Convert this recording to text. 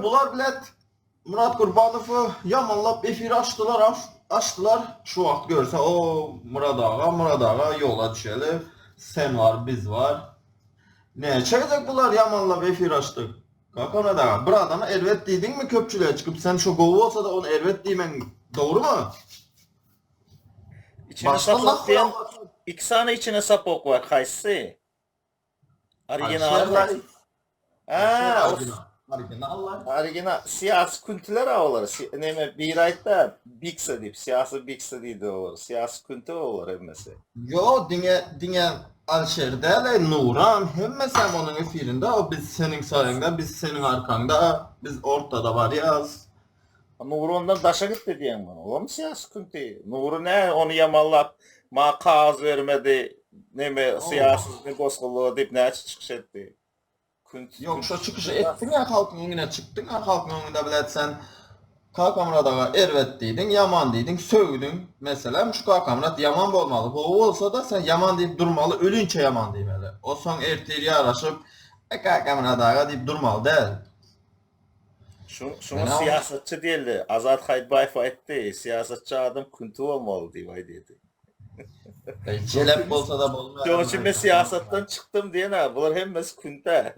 Bular bilet Murat Kurbanov'u yamanlap efir açtılar. Şu vaxt görsə o Murat ağa yola düşeli. Sen var, biz var. Ne çekecek bunlar yamanlap efir açtık. Kaka Murat ağa, bir adama elbet dedin mi köpçülüğe çıkıp sen şu govu olsa da onu elbet deymen doğru mu? İçine Baştan sap nasıl diyen yapmasın? iki tane içine sap ok var. Kaysı? Orijinal mı? Ha, o Orijinallar. orijinal siyasi kuntiler ağlar. Neme bir ayda bikse deyip siyasi bikse deydi olur. Siyasi kunti olur hemmesi. Yo dinge Alşer'de le Nuran hemme sen onun efirinde o biz senin sayende biz senin arkanda biz ortada var yaz. Nuru ondan daşa gitti diyen bana. Ola mı siyasi kunti? Nuru ne? Onu yamalap ma kağız vermedi. Neme siyasi ne bozkuluğu deyip ne çıkış etti. Yok şu çıkışı ettin ya halkın önüne çıktın ya halkın önünde bilet sen Kakamrad'a ervet deydin, yaman deydin, sövdün. Mesela şu Kakamrad yaman olmalı. Bu olsa da sen yaman deyip durmalı, ölünçe yaman demeli. O son erteliğe araşıp Kakamrad'a deyip durmalı değil. Şunu siyasetçi değildi. Azat Haytbayev etti. Siyasetçi adam kuntu olmalı diye vay dedi. Celep olsa da olmuyor. Onun için ben siyasetten çıktım diye ne? Bunlar hemmesi kunta.